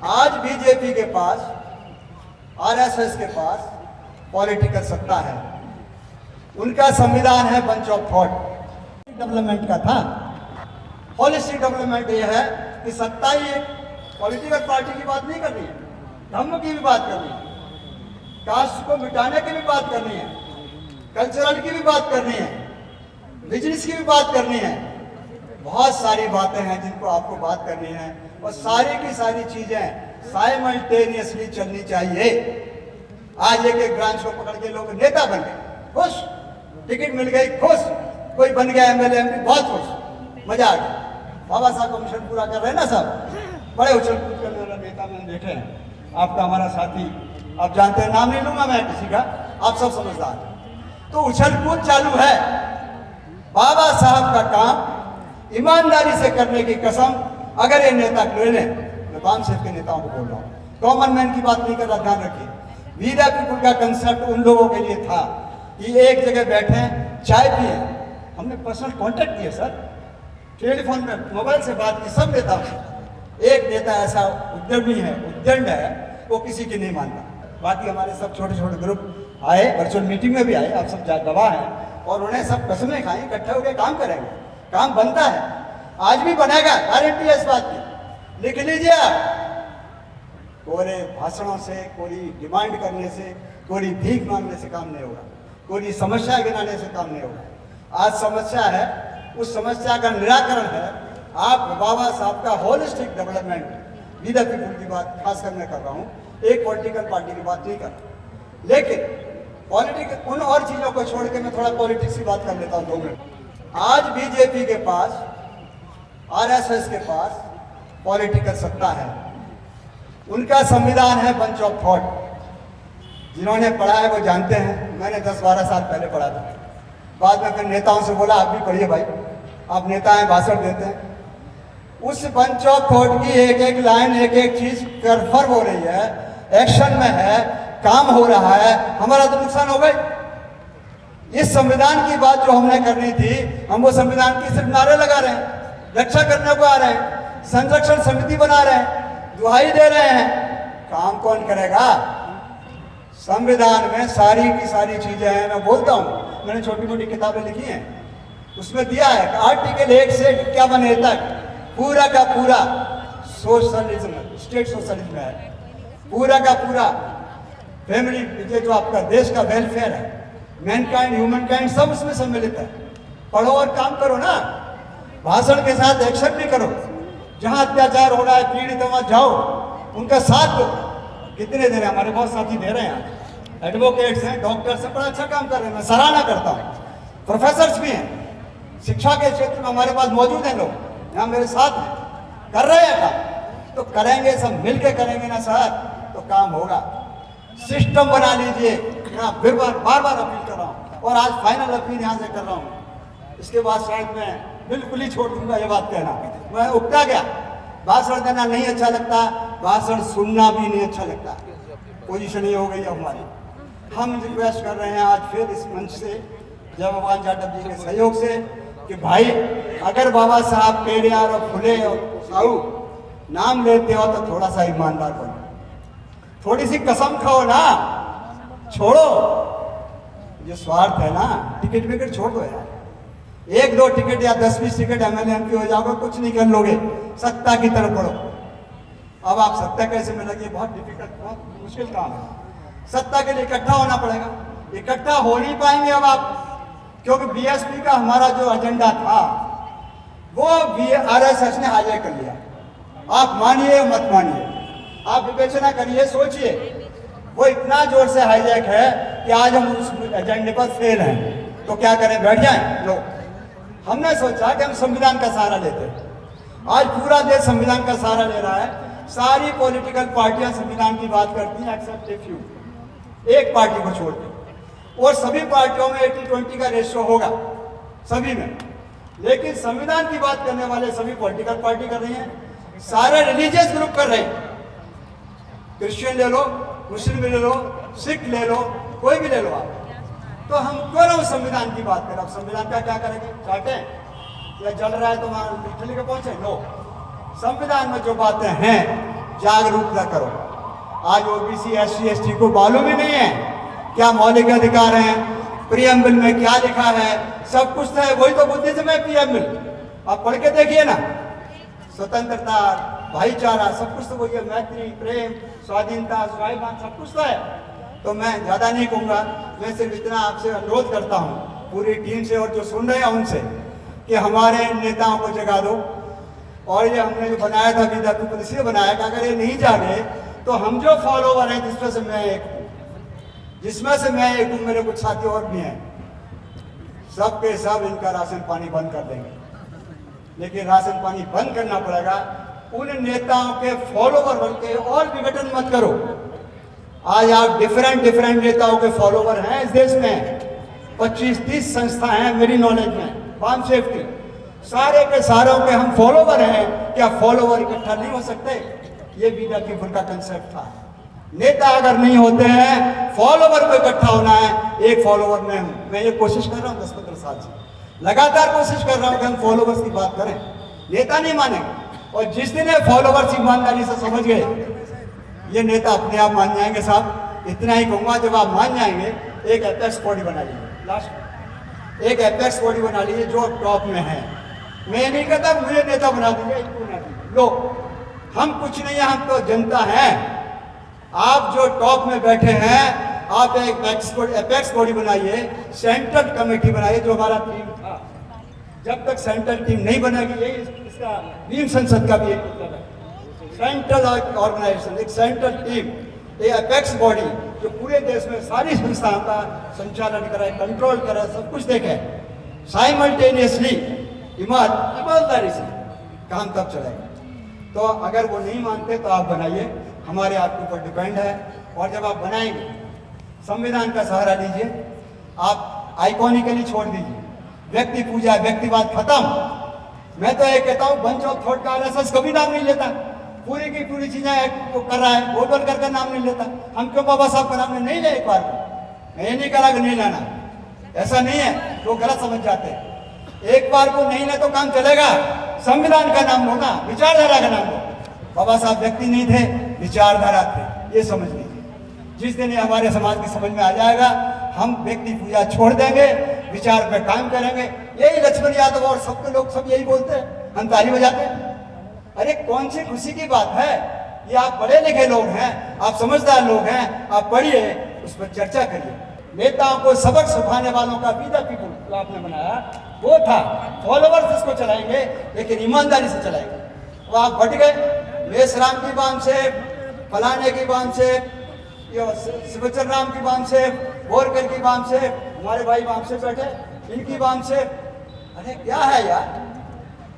आज बीजेपी के पास, आरएसएस के पास पॉलिटिकल सत्ता है। उनका संविधान है बंच ऑफ थॉट। डेवलपमेंट का था। होलिस्टिक डेवलपमेंट ये है कि सत्ता ही पॉलिटिकल पार्टी की बात नहीं करनी है, धर्म की भी बात करनी है, कास्ट को मिटाने की भी बात करनी है, कल्चरल की भी बात करनी है, बिजनेस की भी बात करनी है। बहुत सारी बातें हैं जिनको आपको बात करनी है और सारी की सारी चीजें साइमल्टेनियसली चलनी चाहिए। आज एक ब्रांच को पकड़ के लोग नेता बन गए, खुश, टिकट मिल गई, खुश, कोई बन गया एमएलए एमपी, बहुत खुश, मजा आ गया। बाबा साहब का मिशन पूरा कर रहे हैं ना सब, बड़े उछल कूद करने वाला नेता में बैठे हैं। आपका हमारा साथी, आप जानते हैं, नाम नहीं लूंगा मैं किसी का, आप सब समझदार। तो उछल कूद चालू है। बाबा साहब का काम ईमानदारी से करने की कसम अगर ये नेता ले लें, मैं बाम सेफ के नेताओं को बोल रहा हूँ, कॉमन मैन की बात नहीं कर रहा, ध्यान रखिए। वी द पीपुल का कंसेप्ट उन लोगों के लिए था कि एक जगह बैठे, चाय पिए। हमने पर्सनल कांटेक्ट किए सर, टेलीफोन में, मोबाइल से बात की सब नेताओं से। एक नेता ऐसा उद्यमी है, उद्दंड है, वो किसी की नहीं मानता। बाकी हमारे सब छोटे छोटे ग्रुप आए, वर्चुअल मीटिंग में भी आए, आप सब गवाह हैं, और उन्हें सब कसमें खाई, इकट्ठे होकर काम करेंगे। काम बनता है, आज भी बनेगा, गारंटी है इस बात की, लिख लीजिए आप। कोरे भाषणों से, कोई डिमांड करने से, कोई भीख मांगने से काम नहीं होगा, कोई समस्या गिनाने से काम नहीं होगा। आज समस्या है, उस समस्या का निराकरण है आप बाबा साहब का holistic development, we the people की बात खास कर मैं कर रहा हूँ, एक पॉलिटिकल पार्टी की बात नहीं कर रहा। लेकिन पॉलिटिक्स, उन और चीजों को छोड़ के मैं थोड़ा पॉलिटिक्स की बात कर लेता हूँ 2 मिनट। आज बीजेपी के पास, आरएसएस के पास पॉलिटिकल सत्ता है। उनका संविधान है बंच ऑफ थॉट। जिन्होंने पढ़ा है वो जानते हैं, मैंने 10-12 साल पहले पढ़ा था। बाद में फिर नेताओं से बोला आप भी पढ़िए भाई, आप नेता हैं, भाषण देते हैं। उस बंच ऑफ थॉट की एक एक लाइन, एक एक चीज कन्फर्म हो रही है, एक्शन में है, काम हो रहा है। हमारा तो नुकसान हो गई। इस संविधान की बात जो हमने करनी थी, हम वो संविधान की सिर्फ नारे लगा रहे हैं, रक्षा करने को आ रहे हैं, संरक्षण समिति बना रहे हैं, दुहाई दे रहे हैं। काम कौन करेगा? संविधान में सारी की सारी चीजें हैं। मैं बोलता हूँ, मैंने छोटी मोटी किताबें लिखी हैं, उसमें दिया है कि आर्टिकल 1 से 51 तक पूरा का पूरा सोशलिज्म, स्टेट सोशलिज्म है, पूरा का पूरा फैमिली, ये जो आपका देश का वेलफेयर है, मैनकाइंड, ह्यूमन काइंड, सब उसमें सम्मिलित है। पढ़ो और काम करो ना, भाषण के साथ एक्शन भी करो। जहां अत्याचार हो रहा है, पीड़ित वहां जाओ, उनका साथ दो। कितने दे रहे हैं, हमारे बहुत साथी दे रहे हैं, एडवोकेट्स हैं, डॉक्टर्स हैं, बड़ा अच्छा काम कर रहे हैं, मैं सराहना करता हूँ। प्रोफेसर्स भी हैं, शिक्षा के क्षेत्र में हमारे पास मौजूद हैं लोग, यहाँ मेरे साथ हैं, कर रहे हैं काम। तो करेंगे, सब मिलके करेंगे ना सर, तो काम होगा। सिस्टम बना लीजिए। मैं फिर बार बार अपील कर रहा हूँ, और आज फाइनल अपील यहाँ से कर रहा हूँ। इसके बाद शायद मैं बिल्कुल ही छोड़ दूंगा ये बात कहना, मैं उगता गया। भाषण देना नहीं अच्छा लगता, भाषण सुनना भी नहीं अच्छा लगता। पोजीशन ये हो गई है हमारी। हम रिक्वेस्ट कर रहे हैं आज फिर इस मंच से, जय भगवान जाटव जी के सहयोग से, कि भाई अगर बाबा साहब पेरियार और फुले और साहू नाम लेते हो तो थोड़ा सा ईमानदार बनो, थोड़ी सी कसम खाओ ना, छोड़ो जो स्वार्थ है ना। टिकट विकेट छोड़ दो यार, 1-2 टिकट या 10-20 टिकट एमएलए एमपी हो जाओगे, कुछ नहीं कर लोगे, सत्ता की तरफ बढ़ो। अब आप सत्ता कैसे मिलेगी, बहुत डिफिकल्ट, बहुत मुश्किल काम है। सत्ता के लिए इकट्ठा होना पड़ेगा, इकट्ठा हो नहीं पाएंगे अब आप, क्योंकि बीएसपी का हमारा जो एजेंडा था वो आरएसएस ने हाईजैक कर लिया। आप मानिए मत मानिए, आप विवेचना करिए, सोचिए, वो इतना जोर से हाईजैक है कि आज हम उस एजेंडे पर फेल हैं। तो क्या करें, बैठ जाएं? लो, हमने सोचा कि हम संविधान का सहारा लेते हैं। आज पूरा देश संविधान का सहारा ले रहा है। सारी पॉलिटिकल पार्टियां संविधान की बात करती हैं, एक्सेप्ट ए फ्यू, एक पार्टी को छोड़ के, और सभी पार्टियों में 80-20 का रेशियो होगा, सभी में। लेकिन संविधान की बात करने वाले सभी पॉलिटिकल पार्टी कर रही हैं, सारे रिलीजियस ग्रुप कर रहे हैं। क्रिश्चियन ले लो, मुस्लिम ले लो, सिख ले लो, कोई भी ले लो आप। तो हम क्यों संविधान की बात करें? अब संविधान का क्या करेंगे, चाहते हैं या जल रहा है तो वहां लिख के पहुंचे? नो, संविधान में जो बातें हैं जागरूकता करो। आज ओबीसी एससी एसटी को मालूम ही नहीं है क्या मौलिक अधिकार हैं, प्रियम्बल में क्या लिखा है, सब कुछ तो है। वही तो बुद्धिज्म है प्रियम्बल, आप पढ़ के देखिए ना। स्वतंत्रता, भाईचारा, सब कुछ तो वही है। मैत्री, प्रेम, स्वाधीनता, स्वाभिमान, सब कुछ तो है। तो मैं ज़्यादा नहीं कहूँगा, मैं सिर्फ इतना आपसे अनुरोध करता हूँ पूरी टीम से और जो सुन रहे हैं उनसे कि हमारे नेताओं को जगा दो। और ये हमने जो बनाया था विद्या पीपल इसलिए बनाया कि अगर ये नहीं जागे तो हम जो फॉलोवर हैं, जिसमें से मैं एक हूँ, मेरे कुछ साथी और भी हैं, सब के सब इनका राशन पानी बंद कर देंगे। लेकिन राशन पानी बंद करना पड़ेगा, उन नेताओं के फॉलोवर बन के और विघटन मत करो। आज आप डिफरेंट नेताओं के फॉलोवर हैं इस देश में, 25-30 संस्था हैं मेरी नॉलेज में, फार्म सेफ्टी, सारे के सारों के हम फॉलोवर हैं। क्या फॉलोवर इकट्ठा नहीं हो सकते? ये विद्या पीपल का कंसेप्ट था। नेता अगर नहीं होते हैं, फॉलोवर को इकट्ठा होना है। एक फॉलोवर मैं हूं, मैं ये कोशिश कर रहा हूं 10-15 साल से, लगातार कोशिश कर रहा हूं कि हम फॉलोवर्स की बात करें। नेता नहीं मानेंगे, और जिस दिन ये फॉलोवर्स ईमानदारी से समझ गए, ये नेता अपने आप मान जाएंगे। साहब इतना ही कहूंगा, जब आप मान जाएंगे एक एपेक्स बॉडी बना लीजिए, लास्ट एक एपेक्स बॉडी बना लीजिए जो टॉप में है। मैं नहीं कहता मुझे नेता बना दीजिए, इनको बना दीजिए। लो, हम कुछ नहीं है, हम तो जनता हैं। आप जो टॉप में बैठे हैं, आप एक एपेक्स बॉडी बनाइए, सेंट्रल कमेटी बनाइए, जो हमारा टीम था। जब तक सेंट्रल टीम नहीं बनेगी, यही इसका नीम संसद का भी एक मतलब है, सेंट्रल ऑर्गेनाइजेशन, एक सेंट्रल टीम, एक एपेक्स बॉडी जो पूरे देश में सारी संस्थाओं का संचालन करे, कंट्रोल करे, सब कुछ देखे साइमल्टेनियसली, ईमानदारी से काम तब चलेगा। तो अगर वो नहीं मानते तो आप बनाइए, हमारे आपके ऊपर डिपेंड है। और जब आप बनाएंगे, संविधान का सहारा लीजिए, आप आइकॉनिकली छोड़ दीजिए, व्यक्ति पूजा, व्यक्तिवाद खत्म। मैं तो ये कहता हूँ बंच ऑफ थॉट का आरएसएस कभी नाम नहीं लेता, पूरी की पूरी चीजें वो कर रहा है, बोल कर नाम नहीं लेता। हम क्यों बाबा साहब का नाम नहीं ले? एक बार को मैं ये नहीं करा कि नहीं लाना, ऐसा नहीं है, लोग गलत समझ जाते हैं। एक बार को नहीं ले तो काम चलेगा। संविधान का नाम लो ना, विचारधारा का नाम लो। बाबा साहब व्यक्ति नहीं थे, विचारधारा थे, ये समझ लीजिए। जिस दिन ये हमारे समाज की समझ में आ जाएगा, हम व्यक्ति पूजा छोड़ देंगे, विचार पे काम करेंगे। यही लक्ष्मण यादव और सबके लोग सब यही बोलते हैं, हम ताली बजाते हैं। अरे कौन सी खुशी की बात है? ये आप पढ़े लिखे लोग हैं, आप समझदार लोग हैं, आप पढ़िए, उस पर चर्चा करिए। नेताओं को सबक सिखाने वालों का विद्या पीपल जो आपने बनाया वो था, फॉलोवर्स इसको चलाएंगे, लेकिन ईमानदारी से चलाएंगे। वो आप बढ़ गए, मेषराम की बांध से, फलाने की बांध से, शिवचर राम की बांध से, बोरकर की बांध से, हमारे भाई बांध से बैठे, इनकी बांध से। अरे क्या है यार,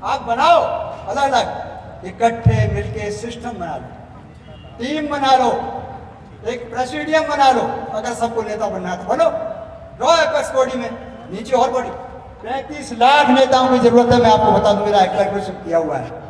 आप बनाओ अलग अलग, इकट्ठे मिलके सिस्टम बना लो, टीम बना लो, एक प्रेसिडियम बना लो। अगर सबको नेता बनना है तो बनो, ड्रॉ एपेक्स बॉडी में, नीचे और बॉडी। 35 लाख नेताओं की जरूरत है, मैं आपको बता दूं, मेरा एक कैलकुलेशन किया हुआ है।